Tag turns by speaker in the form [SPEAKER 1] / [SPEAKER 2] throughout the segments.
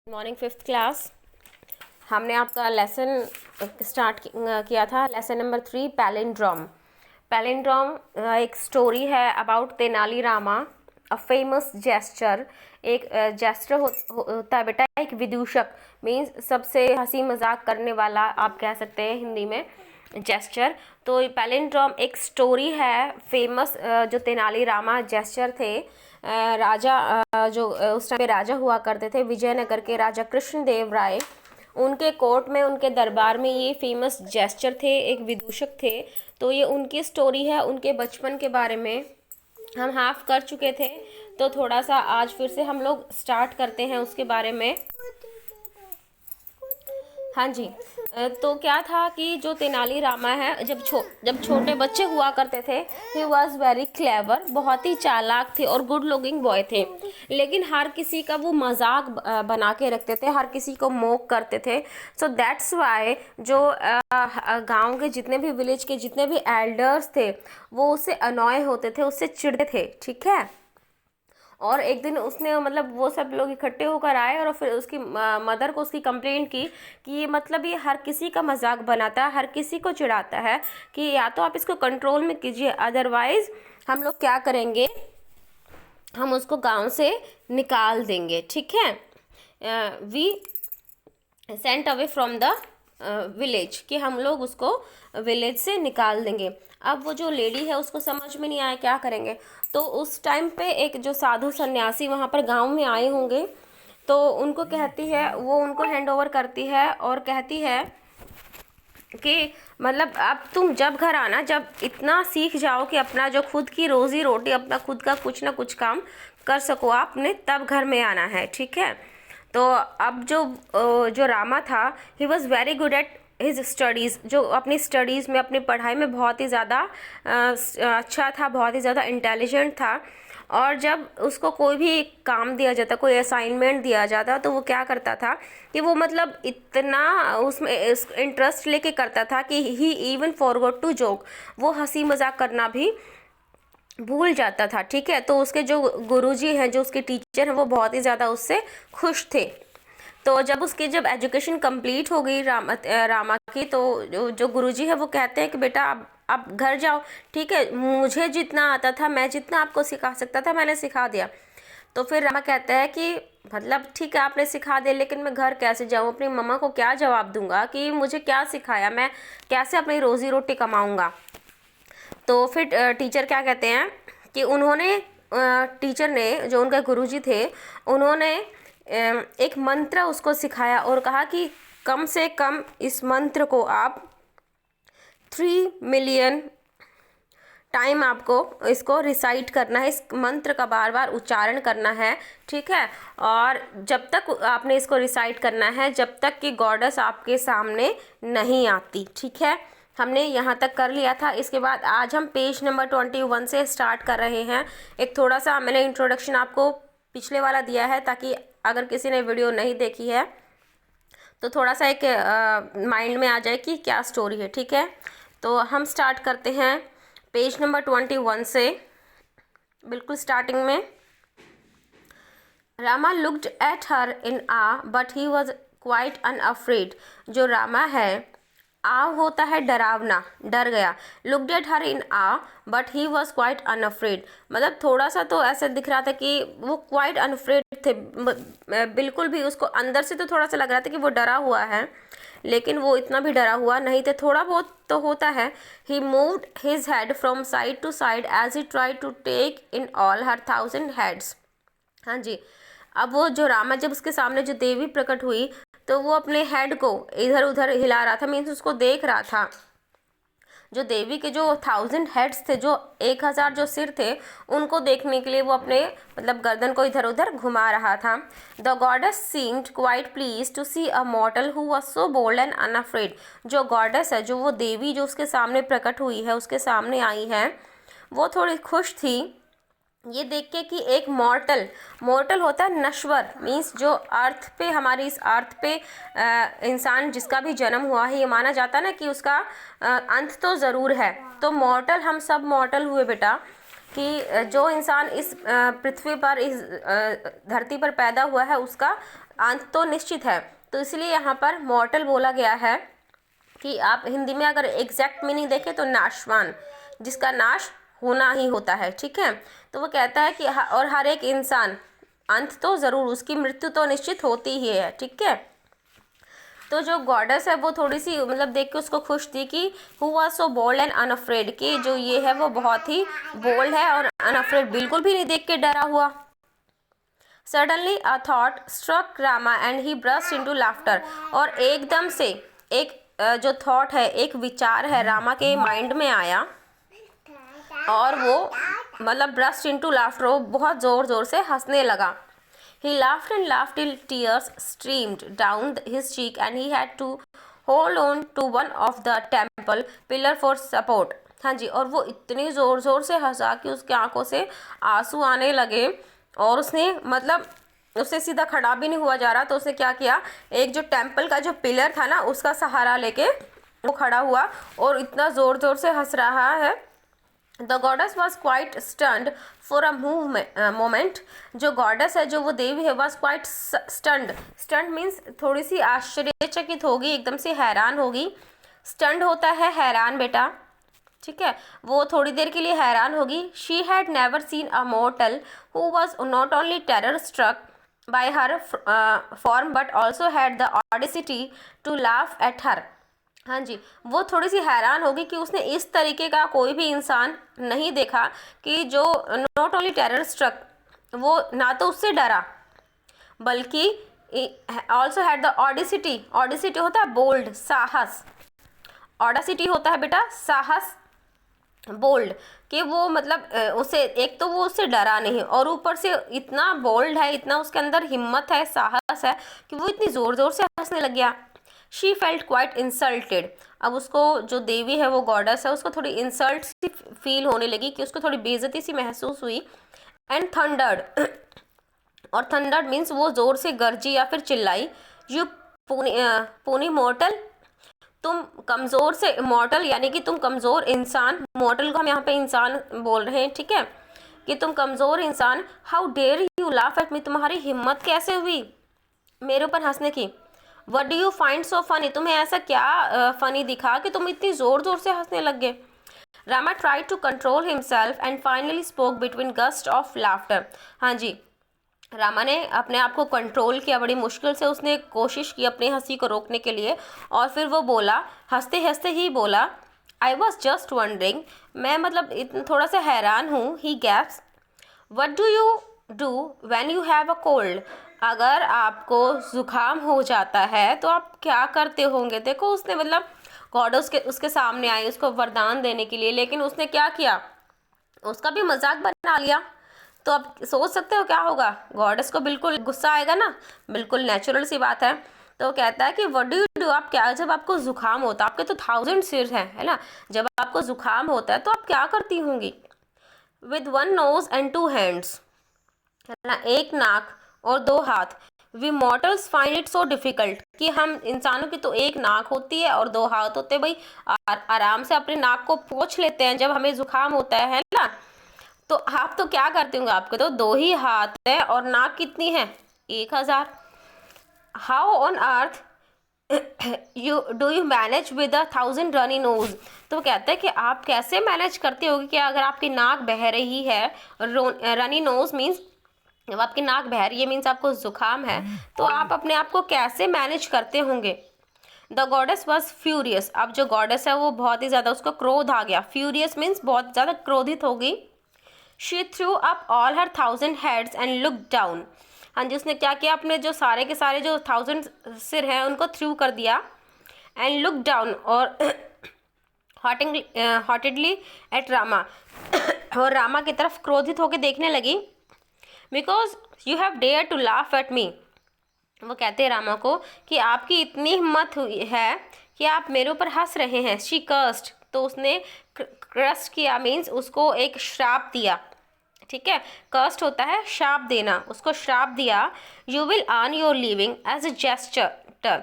[SPEAKER 1] Morning fifth class. हमने आपका lesson start किया था, लेसन नंबर 3 पैलिंड्रोम। पैलिंड्रोम एक स्टोरी है about Tenali Rama, a famous gesture. एक जेस्टर होता है बेटा, एक विदूषक, मीन्स सबसे हंसी मजाक करने वाला, आप कह सकते हैं हिंदी में जेस्चर। तो पैलिंड्रोम एक स्टोरी है फेमस, जो तेनाली रामा जेस्चर थे। राजा जो उस टाइम पे राजा हुआ करते थे, विजयनगर के राजा कृष्णदेव राय, उनके कोर्ट में, उनके दरबार में ये फेमस जेस्चर थे, एक विदूषक थे। तो ये उनकी स्टोरी है, उनके बचपन के बारे में हम हाफ कर चुके थे। तो थोड़ा सा आज फिर से हम लोग स्टार्ट करते हैं उसके बारे में। हाँ जी। तो क्या था कि जो तेनाली रामा है, जब छोटे बच्चे हुआ करते थे, ही वॉज वेरी क्लेवर, बहुत ही चालाक थे और गुड लुकिंग बॉय थे। लेकिन हर किसी का वो मजाक बना के रखते थे, हर किसी को मोक करते थे। सो दैट्स वाई जो गांव के जितने भी, विलेज के जितने भी एल्डर्स थे, वो उससे अनॉय होते थे, उससे चिढ़ते थे। ठीक है। और एक दिन उसने, मतलब वो सब लोग इकट्ठे होकर आए और फिर उसकी मदर को उसकी कंप्लेंट की कि ये, मतलब ये हर किसी का मजाक बनाता है, हर किसी को चिढ़ाता है, कि या तो आप इसको कंट्रोल में कीजिए, अदरवाइज हम लोग क्या करेंगे, हम उसको गांव से निकाल देंगे। ठीक है। We sent away from the village, कि हम लोग उसको विलेज से निकाल देंगे। अब वो जो लेडी है उसको समझ में नहीं आया क्या करेंगे। तो उस टाइम पे एक जो साधु सन्यासी वहाँ पर गांव में आए होंगे, तो उनको कहती है, वो उनको हैंड ओवर करती है और कहती है कि मतलब अब तुम जब घर आना, जब इतना सीख जाओ कि अपना जो खुद की रोजी रोटी, अपना खुद का कुछ ना कुछ काम कर सको आपने, तब घर में आना है। ठीक है। तो अब जो रामा था, he was very good at his studies, जो अपनी स्टडीज़ में, अपनी पढ़ाई में बहुत ही ज़्यादा अच्छा था, बहुत ही ज़्यादा इंटेलिजेंट था। और जब उसको कोई भी काम दिया जाता, कोई असाइनमेंट दिया जाता, तो वो क्या करता था कि वो, मतलब इतना उसमें इंटरेस्ट लेके करता था कि ही इवन फॉरगॉट टू जोक, वो हंसी मजाक करना भी भूल जाता था। ठीक है। तो उसके जो गुरुजी हैं, जो उसके टीचर हैं, वो बहुत ही ज़्यादा उससे खुश थे। तो जब एजुकेशन कंप्लीट हो गई रामा की, तो जो गुरुजी है वो कहते हैं कि बेटा अब घर जाओ। ठीक है, मुझे जितना आता था, मैं जितना आपको सिखा सकता था, मैंने सिखा दिया। तो फिर रामा कहता है कि मतलब ठीक है, आपने सिखा दिया, लेकिन मैं घर कैसे जाऊँ, अपनी मम्मा को क्या जवाब दूंगा कि मुझे क्या सिखाया, मैं कैसे अपनी रोजी रोटी कमाऊँगा। तो फिर टीचर क्या कहते हैं कि उन्होंने, टीचर ने, जो उनके गुरुजी थे, उन्होंने एक मंत्र उसको सिखाया और कहा कि कम से कम इस मंत्र को आप 3 मिलियन टाइम आपको इसको रिसाइट करना है, इस मंत्र का बार बार उच्चारण करना है। ठीक है। और जब तक आपने इसको रिसाइट करना है, जब तक कि गॉडेस आपके सामने नहीं आती। ठीक है। हमने यहाँ तक कर लिया था। इसके बाद आज हम पेज नंबर 21 से स्टार्ट कर रहे हैं। एक थोड़ा सा मैंने इंट्रोडक्शन आपको पिछले वाला दिया है, ताकि अगर किसी ने वीडियो नहीं देखी है तो थोड़ा सा एक माइंड में आ जाए कि क्या स्टोरी है। ठीक है। तो हम स्टार्ट करते हैं पेज नंबर 21 से, बिल्कुल स्टार्टिंग में। Rama looked at her in awe but he was quite unafraid. जो रामा है, आ होता है डरावना, डर गया। Looked at her in awe but he was quite unafraid, मतलब थोड़ा सा तो ऐसा दिख रहा था कि वो क्वाइट अनअफ्रेड थे, बिल्कुल भी उसको अंदर से तो थोड़ा सा लग रहा था कि वो डरा हुआ है, लेकिन वो इतना भी डरा हुआ नहीं थे, थोड़ा बहुत तो होता है। He moved his head from side to side as he tried to take in all her 1000 heads. हाँ जी। अब वो जो रामा, जब उसके सामने जो देवी प्रकट हुई, तो वो अपने हेड को इधर उधर हिला रहा था, मीन्स उसको देख रहा था। जो देवी के जो 1000 हेड्स थे, जो 1000 जो सिर थे, उनको देखने के लिए वो अपने, मतलब गर्दन को इधर उधर घुमा रहा था। The goddess seemed quite pleased to see a mortal who was so bold and unafraid. जो गॉडेस है, जो वो देवी जो उसके सामने प्रकट हुई है, उसके सामने आई है, वो थोड़ी खुश थी ये देख के कि एक मॉर्टल होता है नश्वर, मीन्स जो अर्थ पे, हमारी इस अर्थ पे इंसान जिसका भी जन्म हुआ है, ये माना जाता है ना कि उसका अंत तो ज़रूर है। तो मॉर्टल, हम सब मॉर्टल हुए बेटा, कि जो इंसान इस पृथ्वी पर, इस धरती पर पैदा हुआ है, उसका अंत तो निश्चित है, तो इसलिए यहाँ पर मॉर्टल बोला गया है कि आप हिंदी में अगर एग्जैक्ट मीनिंग देखें तो नाशवान, जिसका नाश होना ही होता है। ठीक है, तो वो कहता है कि और हर एक इंसान, अंत तो ज़रूर, उसकी मृत्यु तो निश्चित होती ही है। ठीक है, तो जो गॉडेस है वो थोड़ी सी मतलब देख के उसको खुश थी कि who was so bold and unafraid, कि जो ये है वो बहुत ही बोल्ड है और अनअफ्रेड, बिल्कुल भी नहीं देख के डरा हुआ। Suddenly a thought struck Rama and he burst into laughter, और एकदम से एक जो थॉट है, एक विचार है रामा के माइंड में आया और वो मतलब ब्रस्ट इनटू लाफ्टर, वो बहुत ज़ोर ज़ोर से हंसने लगा। He laughed and laughed till tears streamed down his cheek and he had to hold on to one of the temple pillar for support। हाँ जी, और वो इतनी ज़ोर ज़ोर से हंसा कि उसकी आंखों से आंसू आने लगे और उसने मतलब उससे सीधा खड़ा भी नहीं हुआ जा रहा, तो उसने क्या किया, एक जो टेम्पल का जो पिलर था ना उसका सहारा लेके वो खड़ा हुआ और इतना ज़ोर ज़ोर से हंस रहा है। The goddess was quite stunned for a moment, जो गॉडेस है, जो वो देवी है, was quite stunned. Stunned means थोड़ी सी आश्चर्यचकित होगी, एकदम से हैरान होगी। स्टन्ड होता है हैरान बेटा, ठीक है, वो थोड़ी देर के लिए हैरान होगी। She had never seen a mortal who was not only terror struck by her form but also had the audacity to laugh at her. हाँ जी, वो थोड़ी सी हैरान होगी कि उसने इस तरीके का कोई भी इंसान नहीं देखा कि जो नॉट ओनली टेरर स्ट्रक, वो ना तो उससे डरा बल्कि also had the audacity. Audacity होता है बोल्ड, साहस। ऑडासिटी होता है बेटा साहस, बोल्ड, कि वो मतलब उसे एक तो वो उससे डरा नहीं और ऊपर से इतना बोल्ड है, इतना उसके अंदर हिम्मत है, साहस है कि वो इतनी ज़ोर ज़ोर से हंसने लग गया। शी फेल्ट क्वाइट इंसल्टेड, अब उसको जो देवी है वो गॉडेस है, उसको थोड़ी इंसल्ट सी फील होने लगी, कि उसको थोड़ी बेइज्जती सी महसूस हुई। एंड थंडर्ड, और थंडर्ड मीन्स वो ज़ोर से गरजी या फिर चिल्लाई। यू पुनी मॉर्टल, तुम कमज़ोर से, मॉर्टल यानी कि तुम कमज़ोर इंसान, मॉर्टल को हम यहाँ पे इंसान बोल रहे हैं, ठीक है, कि तुम कमज़ोर इंसान। How dare you laugh at me, तुम्हारी हिम्मत कैसे हुई मेरे ऊपर हंसने की। What do you find so funny, तुम्हें ऐसा क्या फ़नी दिखा कि तुम इतनी ज़ोर ज़ोर से हंसने लग गए। Rama try to control himself and finally spoke between gust of laughter. हाँ जी, रामा ने अपने आप को कंट्रोल किया, बड़ी मुश्किल से उसने कोशिश की अपनी हंसी को रोकने के लिए, और फिर वो बोला, हंसते हंसते ही बोला, आई वॉज जस्ट वंडरिंग, मैं मतलब थोड़ा सा हैरान हूँ। He gasps, what do you do when you have a cold, अगर आपको ज़ुकाम हो जाता है तो आप क्या करते होंगे। देखो उसने मतलब गॉड उसके सामने आई उसको वरदान देने के लिए, लेकिन उसने क्या किया, उसका भी मजाक बना लिया। तो अब सोच सकते हो क्या होगा, गॉडेस को बिल्कुल गुस्सा आएगा ना, बिल्कुल नेचुरल सी बात है। तो कहता है कि व्हाट डू यू डू, आप क्या, जब आपको जुकाम होता है, आपके तो 1000 सिर हैं, है ना, जब आपको जुकाम होता है तो आप क्या करती होंगी। With one nose and two hands, है ना, एक नाक और दो हाथ। We mortals find it so difficult, कि हम इंसानों की तो एक नाक होती है और दो हाथ होते हैं भाई, आराम से अपने नाक को पोंछ लेते हैं जब हमें जुकाम होता है ना। तो आप तो क्या करते होंगे, आपके तो दो ही हाथ है और नाक कितनी है, 1000। How on earth you do you manage with 1000 runny nose, तो कहते हैं कि आप कैसे मैनेज करते होगे कि अगर आपकी नाक बह रही है, रनी नोज मीन्स जब आपकी नाक बह रही है मीन्स आपको जुकाम है, तो आप अपने आप को कैसे मैनेज करते होंगे। द गॉडेस वॉज फ्यूरियस, अब जो गॉडेस है वो बहुत ही ज़्यादा, उसको क्रोध आ गया। फ्यूरियस मीन्स बहुत ज़्यादा क्रोधित होगी। She threw up all her 1000 heads and look down, हाँ जी, उसने क्या किया, अपने जो सारे के सारे जो 1000 सिर हैं उनको थ्रू कर दिया। एंड लुक डाउन, और हॉटेडली एट रामा, और रामा की तरफ क्रोधित होकर देखने लगी। Because you have dare to laugh at me, वो कहते हैं रामा को कि आपकी इतनी हिम्मत हुई है कि आप मेरे ऊपर हंस रहे हैं। शी कर्स्ड, तो उसने क्रस्ट किया मीन्स उसको एक श्राप दिया, ठीक है, कर्स्ट होता है श्राप देना, उसको श्राप दिया। You will earn your living as a jester,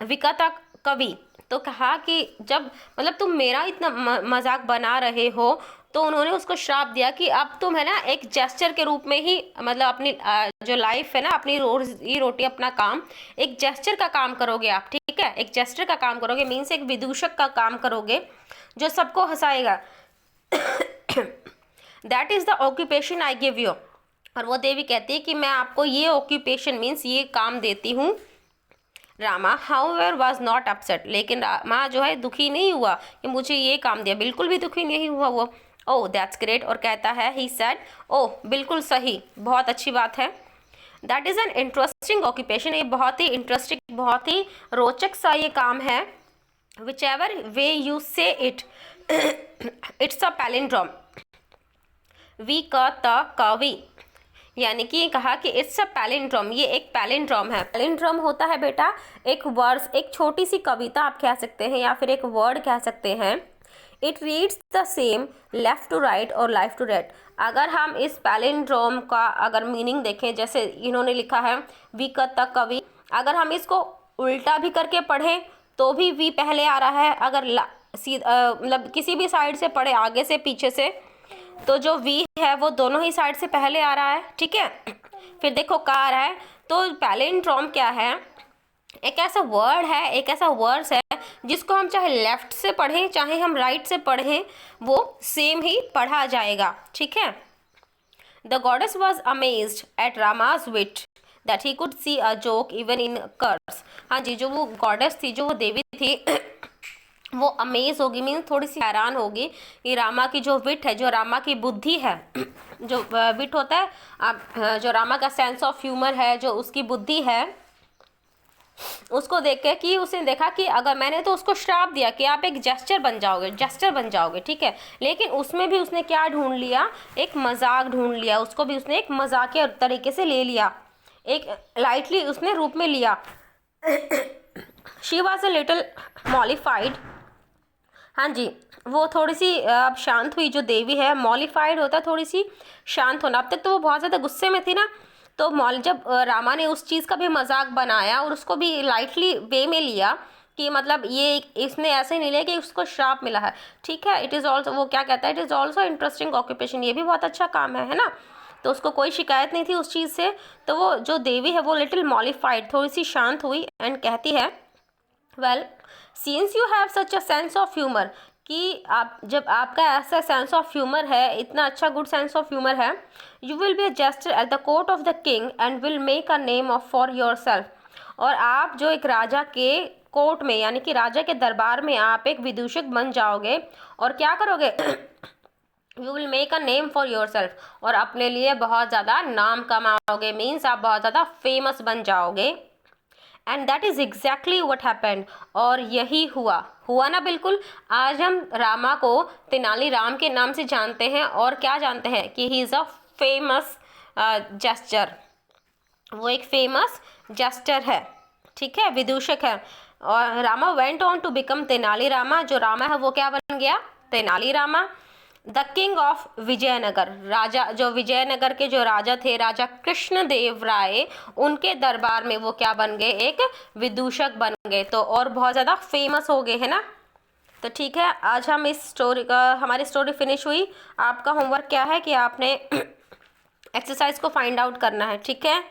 [SPEAKER 1] Vikata Kavi, तो कहा कि जब मतलब तुम मेरा इतना मजाक बना रहे हो तो उन्होंने उसको श्राप दिया कि अब तुम है ना एक जेस्चर के रूप में ही, मतलब अपनी जो लाइफ है ना, अपनी रोजी रोटी, अपना काम, एक जेस्चर का काम करोगे आप, ठीक है, एक जेस्चर का काम करोगे, मीन्स एक विदूषक का काम करोगे जो सबको हंसाएगा। That is the occupation I give you. और वो देवी कहती है कि मैं आपको ये ऑक्यूपेशन मीन्स ये काम देती हूँ। Rama however was not upset, लेकिन रामा जो है दुखी नहीं हुआ कि मुझे ये काम दिया, बिल्कुल भी दुखी नहीं हुआ वो। ओह दैट्स ग्रेट, और कहता है ही सेड, ओह बिल्कुल सही, बहुत अच्छी बात है। That is an interesting occupation, ये बहुत ही इंटरेस्टिंग, बहुत ही रोचक सा ये काम है। Whichever way you say it, it's a palindrome. वी क त कवि, यानी कि कहा कि इट्स अ पैलिंड्रोम, ये एक पैलिंड्रोम है। पैलिंड्रोम होता है बेटा एक वर्ड्स, एक छोटी सी कविता आप कह सकते हैं या फिर एक वर्ड कह सकते हैं। It reads the same left to right और लेफ्ट टू राइट। अगर हम इस पैलिंड्रोम का अगर मीनिंग देखें, जैसे इन्होंने लिखा है वी क त कवि, अगर हम इसको उल्टा भी करके पढ़ें तो भी वी पहले आ रहा है, अगर मतलब किसी भी साइड से पढ़े, आगे से पीछे से, तो जो वी है वो दोनों ही साइड से पहले आ रहा है, ठीक है। फिर देखो का आ रहा है, तो पैलिंड्रोम क्या है, एक ऐसा वर्ड है, एक ऐसा वर्ड्स है जिसको हम चाहे लेफ्ट से पढ़ें चाहे हम राइट से पढ़ें, वो सेम ही पढ़ा जाएगा, ठीक है। The goddess was amazed at Rama's wit that he could see a joke even in curse. हाँ जी, जो वो गॉडेस थी, जो वो देवी थी, वो अमेज होगी, मीन थोड़ी सी हैरान होगी कि रामा की जो विट है, जो रामा की बुद्धि है, जो विट होता है जो रामा का सेंस ऑफ ह्यूमर है, जो उसकी बुद्धि है, उसको देख के कि उसने देखा कि अगर मैंने तो उसको श्राप दिया कि आप एक जेस्चर बन जाओगे, जेस्चर बन जाओगे, ठीक है, लेकिन उसमें भी उसने क्या ढूंढ लिया, एक मजाक ढूंढ लिया, उसको भी उसने एक मजाकिया तरीके से ले लिया, एक लाइटली उसने रूप में लिया। शी वॉज अ लिटिल मॉलिफाइड, हाँ जी, वो थोड़ी सी अब शांत हुई, जो देवी है, मॉलिफाइड होता है थोड़ी सी शांत होना, अब तक तो वो बहुत ज़्यादा गुस्से में थी ना, तो जब रामा ने उस चीज़ का भी मजाक बनाया और उसको भी लाइटली वे में लिया कि मतलब ये इसने ऐसे नहीं लिया कि उसको श्राप मिला है, ठीक है। इट इज़ ऑल्सो, वो क्या कहता है, it is also interesting occupation, ये भी बहुत अच्छा काम है ना, तो उसको कोई शिकायत नहीं थी उस चीज़ से। तो वो जो देवी है वो लिटिल मॉलिफाइड, थोड़ी सी शांत हुई एंड कहती है, well since you have such a sense of humour, कि आप जब आपका ऐसा सेंस ऑफ ह्यूमर है, इतना अच्छा गुड सेंस ऑफ ह्यूमर है, you will be a jester at the court of the king and will make a name of for yourself. और आप जो एक राजा के कोर्ट में, यानी कि राजा के दरबार में आप एक विदूषक बन जाओगे और क्या करोगे, you will make a name for yourself, और अपने लिए बहुत ज़्यादा नाम कमाओगे, मीन्स आप बहुत ज़्यादा फेमस बन जाओगे। And that is exactly what happened, और यही हुआ, हुआ ना बिल्कुल। आज हम रामा को तेनालीराम के नाम से जानते हैं, और क्या जानते हैं कि he is a famous gesture, वो एक फेमस जेस्चर है, ठीक है, विदूषक है। और Rama went on to become Tenali Rama, जो रामा है वो क्या बन गया, Tenali Rama. The king of Vijayanagar, राजा जो विजयनगर के जो राजा थे, राजा कृष्णदेव राय, उनके दरबार में वो क्या बन गए, एक विदूषक बन गए, तो और बहुत ज़्यादा फेमस हो गए, है ना। तो ठीक है, आज हम इस स्टोरी का, हमारी स्टोरी फिनिश हुई। आपका होमवर्क क्या है कि आपने एक्सरसाइज को फाइंड आउट करना है, ठीक है।